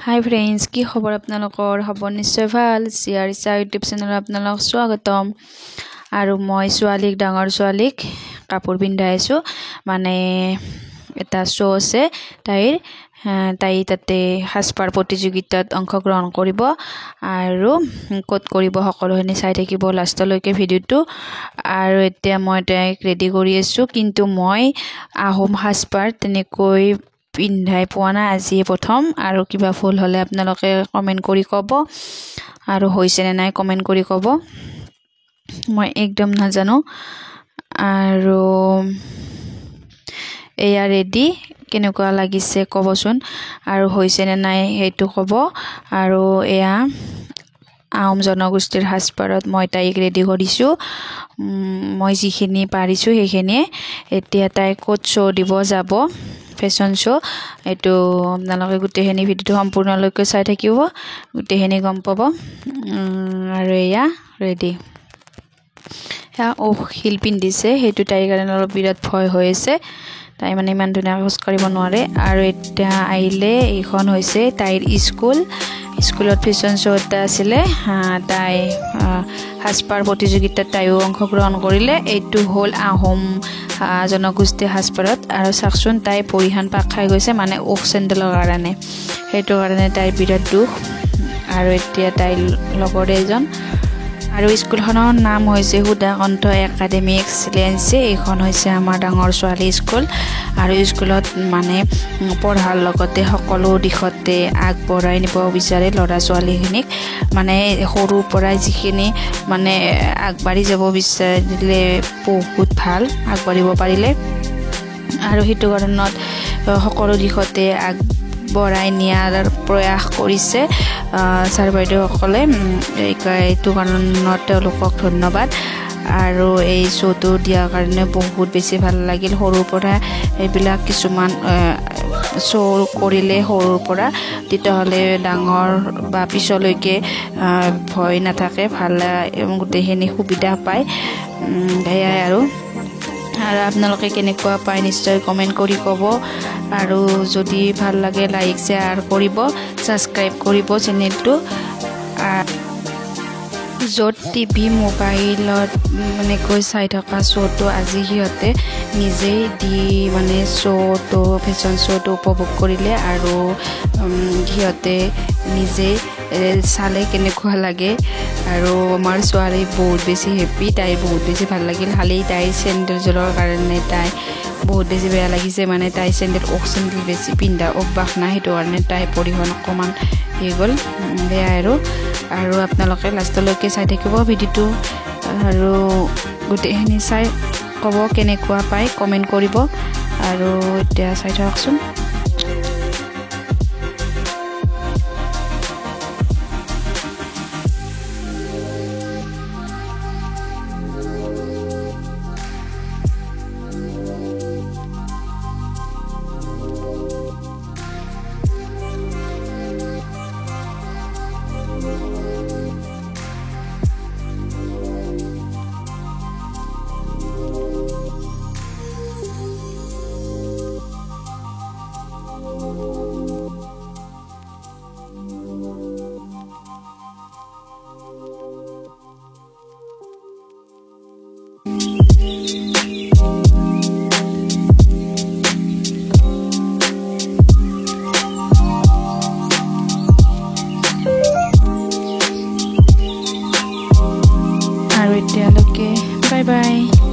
হাই friends, কি খবৰ আপোনালোকৰ? হ'ব নিশ্চয় ভাল। চিয়াৰিচা ইউটিউব চেনেলত আপোনালোকক স্বাগতম। আৰু মই ডাঙৰ ছোৱালীক কাপোৰ পিন্ধাই আছোঁ। মানে এটা শ্ব' আছে তাই তাতে সাজপাৰ প্ৰতিযোগিতাত অংশগ্ৰহণ কৰিব আৰু ক'ত কৰিব সকলোখিনি চাই থাকিব লাষ্টলৈকে ভিডিঅ'টো। আৰু এতিয়া মই তাইক ৰেডি কৰি আছোঁ, কিন্তু মই আহোম সাজপাৰ তেনেকৈ পিন্ধাই পোৱা নাই, আজিয়ে প্ৰথম। আৰু কিবা ভুল হ'লে আপোনালোকে কমেণ্ট কৰি ক'ব, আৰু হৈছেনে নাই কমেণ্ট কৰি ক'ব, মই একদম নাজানো। আৰু এয়া ৰেডি, কেনেকুৱা লাগিছে ক'বচোন, আৰু হৈছেনে নাই সেইটো ক'ব। আৰু এয়া আহোম জনগোষ্ঠীৰ সাজপাৰত মই তাইক ৰেডি কৰিছোঁ। মই যিখিনি পাৰিছোঁ সেইখিনিয়ে। এতিয়া তাই ক'ত শ্ব' দিব যাব, ফেশ্বন শ্ব', এইটো আপোনালোকে গোটেইখিনি ভিডিঅ'টো সম্পূৰ্ণলৈকে চাই থাকিব, গোটেইখিনি গম পাব। আৰু এয়া ৰেডি। হিল পিন্ধিছে, সেইটো তাইৰ কাৰণে অলপ বিৰাট ভয় হৈ আছে। তাই মানে ইমান ধুনীয়াকৈ খোজকাঢ়িব নোৱাৰে। আৰু এতিয়া আহিলে, এইখন হৈছে তাইৰ স্কুলত ফেশ্বন শ্ব' এটা আছিলে। তাই সাজপাৰ প্ৰতিযোগিতাত তাইও অংশগ্ৰহণ কৰিলে। এইটো হ'ল আহোম জনগোষ্ঠীৰ সাজপাৰত। আৰু চাওকচোন, তাই ভৰিখন পাক খাই গৈছে, মানে ওক চেণ্ডেলৰ কাৰণে। সেইটো কাৰণে তাইৰ বিৰাট দুখ। আৰু এতিয়া তাইৰ লগৰে এজন। আৰু স্কুলখনৰ নাম হৈছে সুধাকণ্ঠ একাডেমি এক্সিলেঞ্চি। এইখন হৈছে আমাৰ ডাঙৰ ছোৱালী স্কুল। আৰু স্কুলত মানে পঢ়াৰ লগতে সকলো দিশতে আগবঢ়াই নিব বিচাৰে ল'ৰা ছোৱালীখিনিক। মানে সৰুৰ পৰাই যিখিনি মানে আগবাঢ়ি যাব বিচাৰিলে বহুত ভাল, আগবাঢ়িব পাৰিলে। আৰু সেইটো কাৰণত সকলো দিশতে আগবঢ়াই নিয়াৰ প্ৰয়াস কৰিছে ছাৰ বাইদেউসকলে। এইটো কাৰণত তেওঁলোকক ধন্যবাদ। আৰু এই শ্ব'টো দিয়াৰ কাৰণে বহুত বেছি ভাল লাগিল। সৰুৰ পৰা এইবিলাক কিছুমান শ্ব' কৰিলে সৰুৰ পৰা, তেতিয়াহ'লে ডাঙৰ বা পিছলৈকে ভয় নাথাকে, ভাল গোটেইখিনি সুবিধা পায়। সেয়াই আৰু আপোনালোকে কেনেকুৱা পায় নিশ্চয় কমেণ্ট কৰি ক'ব। আৰু যদি ভাল লাগে লাইক শ্বেয়াৰ কৰিব, ছাবস্ক্ৰাইব কৰিব চেনেলটো। য'ত টিভি মোবাইলত এনেকৈ চাই থকা শ্ব'টো আজি সিহঁতে নিজেই দি মানে শ্ব'টো ফেশ্বন শ্ব'টো উপভোগ কৰিলে। আৰু সিহঁতে নিজেই চালে কেনেকুৱা লাগে। আৰু আমাৰ ছোৱালী বহুত বেছি হেপ্পী, তাই বহুত বেছি ভাল লাগিল। খালি তাইৰ চেণ্ডেলযোৰৰ কাৰণে তাই বহুত বেছি বেয়া লাগিছে। মানে তাই ওক চেণ্ডেল বেছি পিন্ধা অভ্যাস নাই, সেইটো কাৰণে তাই ভৰিখন অকণমান হৈ গ'ল। সেয়াই আৰু আপোনালোকে লাষ্টলৈকে চাই থাকিব ভিডিঅ'টো। আৰু গোটেইখিনি চাই ক'ব কেনেকুৱা পায়, কমেণ্ট কৰিব। আৰু এতিয়া চাই থাককচোন। আৰু এতিয়ালৈকে বাই বাই।